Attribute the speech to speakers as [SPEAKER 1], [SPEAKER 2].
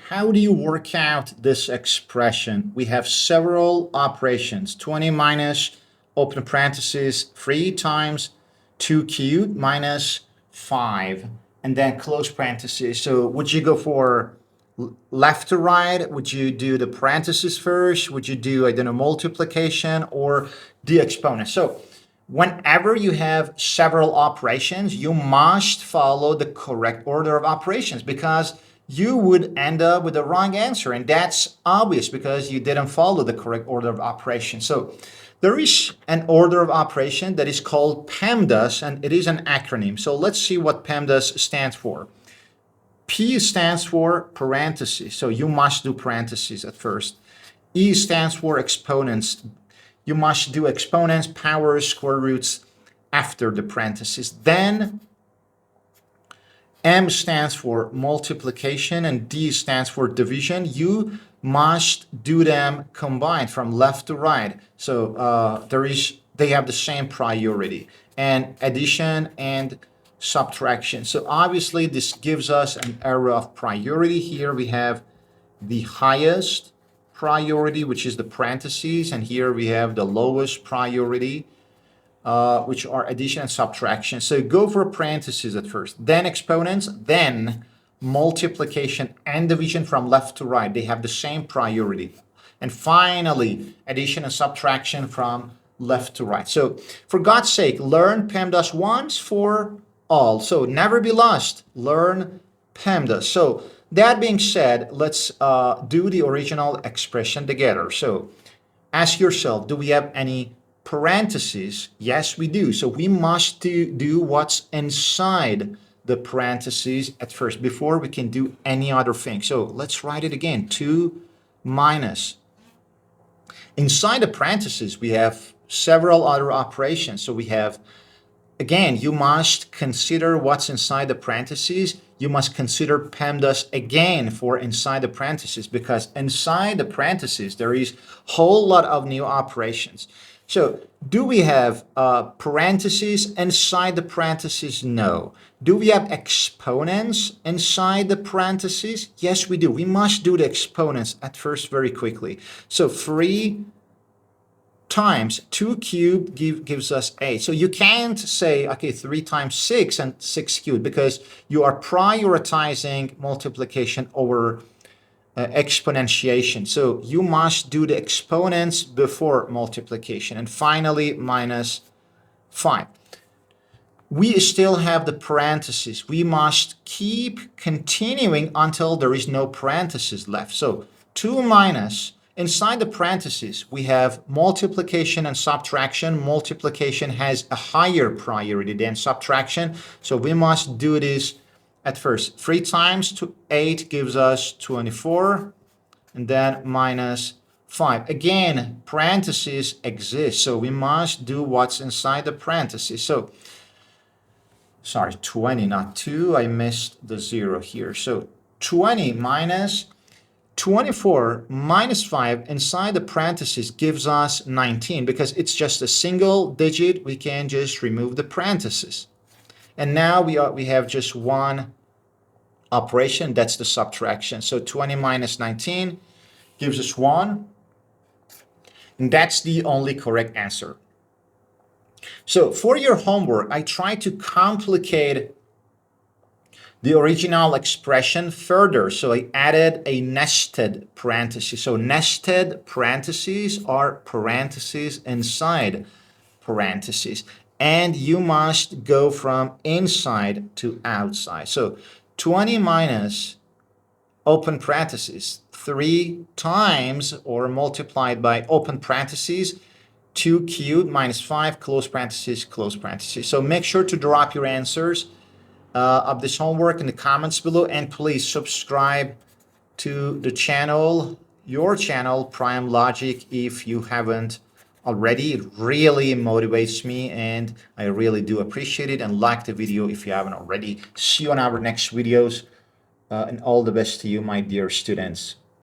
[SPEAKER 1] How do you work out this expression? We have several operations. 20 minus, open parentheses, 3 times 2 cubed minus 5, and then close parentheses. So would you go for left to right? Would you do the parentheses first? Would you do, I don't know, multiplication or the exponent? So whenever you have several operations, you must follow the correct order of operations, because you would end up with the wrong answer. And that's obvious because you didn't follow the correct order of operation. So there is an order of operation that is called PEMDAS, and it is an acronym. So let's see what PEMDAS stands for. P stands for parentheses. So you must do parentheses at first. E stands for exponents. You must do exponents, powers, square roots after the parentheses. Then M stands for multiplication and D stands for division. You must do them combined from left to right. So they have the same priority, and addition and subtraction. So obviously this gives us an error of priority. Here we have the highest priority, which is the parentheses, and here we have the lowest priority, which are addition and subtraction. So go for parentheses at first, then exponents, then multiplication and division from left to right. They have the same priority. And finally, addition and subtraction from left to right. So for God's sake, learn PEMDAS once for all. So never be lost. Learn PEMDAS. So that being said, let's do the original expression together. So ask yourself, do we have any parentheses? Yes, we do. So we must do what's inside the parentheses at first before we can do any other thing. So let's write it again. 2 minus. Inside the parentheses, we have several other operations. So we have, again, you must consider what's inside the parentheses. You must consider PEMDAS again for inside the parentheses, because inside the parentheses, there is a whole lot of new operations. So do we have parentheses inside the parentheses? No. Do we have exponents inside the parentheses? Yes, we do. We must do the exponents at first very quickly. So 3 times 2 cubed gives us 8. So you can't say, okay, 3 times 6 and 6 cubed, because you are prioritizing multiplication over exponentiation. So you must do the exponents before multiplication. And finally, minus 5. We still have the parentheses. We must keep continuing until there is no parentheses left. So 2 minus, inside the parentheses, we have multiplication and subtraction. Multiplication has a higher priority than subtraction. So we must do this at first. 3 times 8 gives us 24, and then minus 5. Again, parentheses exist, so we must do what's inside the parentheses. So, sorry, 20, not 2. I missed the 0 here. So 20 minus 24 minus 5 inside the parentheses gives us 19. Because it's just a single digit, we can just remove the parentheses. And now we have just one operation, that's the subtraction. So 20 minus 19 gives us 1. And that's the only correct answer. So for your homework, I tried to complicate the original expression further. So I added a nested parenthesis. So nested parentheses are parentheses inside parentheses. And you must go from inside to outside. So 20 minus open parentheses 3 times or multiplied by open parentheses 2 cubed minus 5 close parentheses close parentheses. So make sure to drop your answers of this homework in the comments below, and please subscribe to the channel, your channel, Prime Logic, if you haven't already. It really motivates me, and I really do appreciate it. And like the video if you haven't already. See you on our next videos, and all the best to you, my dear students.